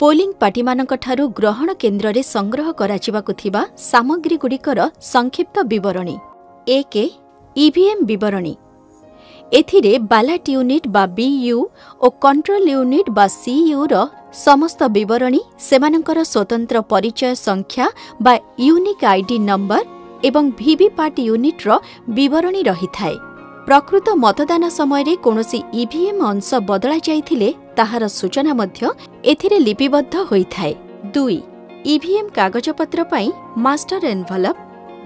Polling पार्टीमानଙ୍କଠାରୁ ग्रहण केन्द्र रे संग्रह कराजिबाकु थिबा सामग्री गुड़िकर संक्षिप्त विवरणी। 1. ईवीएम विवरणी। एथिरे बालाट यूनिट बा बीयू और कंट्रोल यूनिट बा सीयू रो समस्त विवरणी, सेमानंकर स्वतंत्र परिचय संख्या बा यूनिक आईडी नंबर एवं वीवीपैट यूनिट रो विवरणी रही थाए। प्रकृत मतदान समय कोनोसी ईवीएम अंश बदला जाइथिले ताहार सूचना मध्य एथिरे लिपिबद्ध होई थाए। 2. ईवीएम कागजपत्र पाई मास्टर एनवलप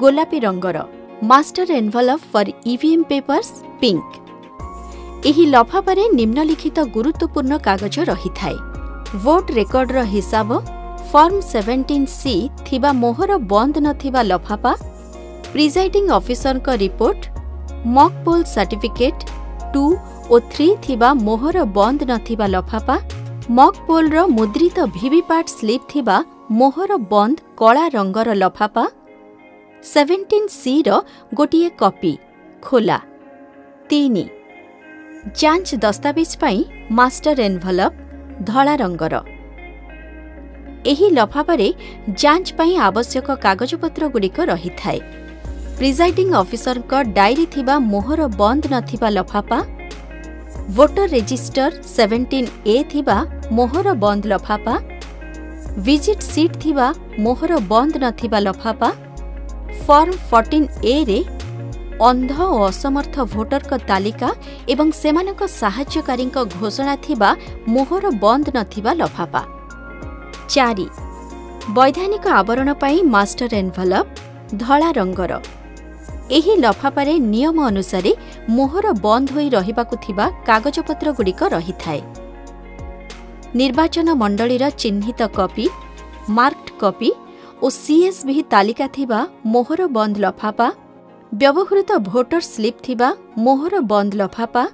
गोलापी रंगर, master envelope for EVM papers pink. एही लफाफारे निम्नलिखित गुरुत्वपूर्ण कागज रही थाए। वोट रेकर्ड रो हिसाब, फॉर्म 17C थिबा मोहर बंद नथिबा लफाफा, प्रिजाइडिंग ऑफिसर का रिपोर्ट, मॉक पोल सर्टिफिकेट 2 और 3 थिबा मोहर बंद नथिबा लफाफा, मॉक पोल रो मुद्रित वीवीपैट स्लिप थिबा मोहर बंद कला रंगर लफाफा, 17C रो गोटिए कॉपी खोला। 3. जांच दस्तावेज पाई मास्टर एनवलप धला रंगर। एही लफाफारे जांच पाई आवश्यक कागजपत्र गुड़िक रही थाए। प्रिजाइडिंग ऑफिसर का डायरी थिबा मोहर बंद नथिबा लफाफा, वोटर रजिस्टर 17A थिबा मोहर बंद लफाफा, विजिट सीट थिबा मोहर बंद नथिबा लफाफा, फॉर्म 14A रे अंध और असमर्थ भोटर का तालिका एवं सेमानक सहाय्यकारी घोषणा थिबा मोहर बंद नथिबा लफाफा। 4. वैधानिक आवरण पाई मास्टर एनवलप धला रंगर। एही लफाफारे नियम अनुसारे मोहर बंद होई रहिबाकु थिबा कागजपत्र गुड़िक रही थाए। निर्वाचन मंडलीर चिन्हित कॉपी, मार्क्ड कॉपी और सीएसवी तालिका थिबा मोहर बंद लफाफा, व्यवहृत भोटर स्लिप थिबा मोहर बंद लफाफा,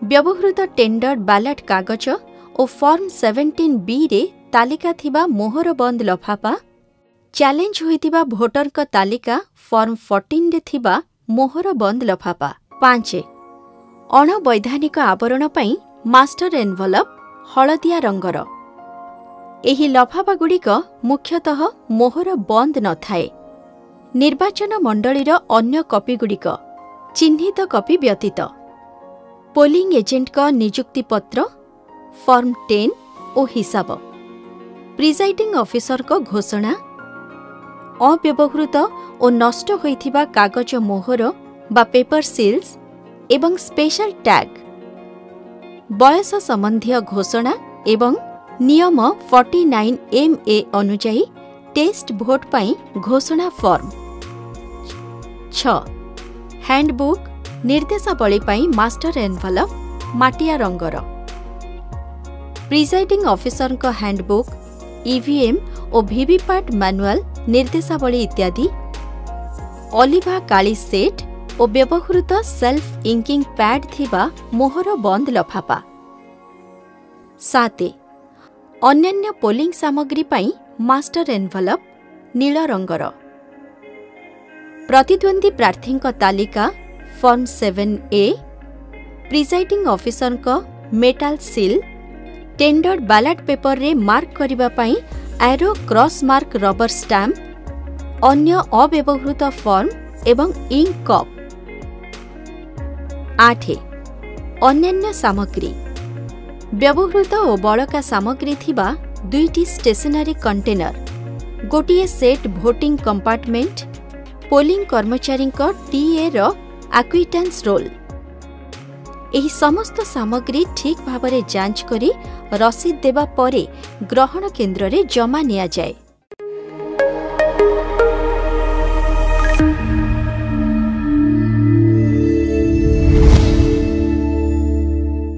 व्यवहृत टेंडर बैलेट कागज और फॉर्म 17B रे तालिका थिबा मोहर बंद लफाफा, चैलेंज होइतिबा भोटर का तालिका फॉर्म 14 रे थिबा मोहर बंद लफाफा। 5. अणवैधानिक आवरण पाई मास्टर एनवलप हलदिया रंगर। एही लफाफा गुड़िक मुख्यतः मोहर बंद न थाए। निर्वाचन मंडलीर अन्य कॉपी गुड़िक चिन्हित कॉपी व्यतीत पोलिंग एजेंट का नियुक्ति पत्र, फॉर्म 10 और हिसाब, प्रिजाइडिंग ऑफिसर को घोषणा, अव्यवहृत और नष्ट होइथिबा कागज मोहर बा पेपर सील्स एवं स्पेशल टैग, बयस संबंधी घोषणा एवं नियम 49MA अनुजाई टेस्ट भोट पाई घोषणा फॉर्म। 6. हैंडबुक निर्देशावली पाई मास्टर एनवलप माटिया रंगर। प्रिजाइडिंग ऑफिसर का हैंडबुक, ईवीएम और वीवीपैट मैनुअल निर्देशावली इत्यादि, ऑलिवा काली सेट और व्यवहृत सेल्फ इंकिंग पैड थिबा मोहर बंद लफाफा। 7. अन्यान्य पोलिंग सामग्री पाई मास्टर एनवलप नील रंगर। प्रतिद्वंदी प्रार्थी का तालिका फॉर्म 7A, प्रिजाइडिंग ऑफिसर का metal seal, tender ballot paper रे मार्क करिबा पाई arrow cross mark rubber stamp, अन्य अव्यवहृत फॉर्म एवं इंक कप। 8. अन्यान्य सामग्री व्यवहृत और बड़का सामग्री थिबा 2टी स्टेशनरी कंटेनर, गोटिए सेट भोटिंग कंपार्टमेंट, पोलिंग कर्मचारी का टीए रो एक्विटेंस रोल। एही समस्त सामग्री ठीक भावरे जांच करी रसीद देबा परे ग्रहण केन्द्र रे जमा निया जाए।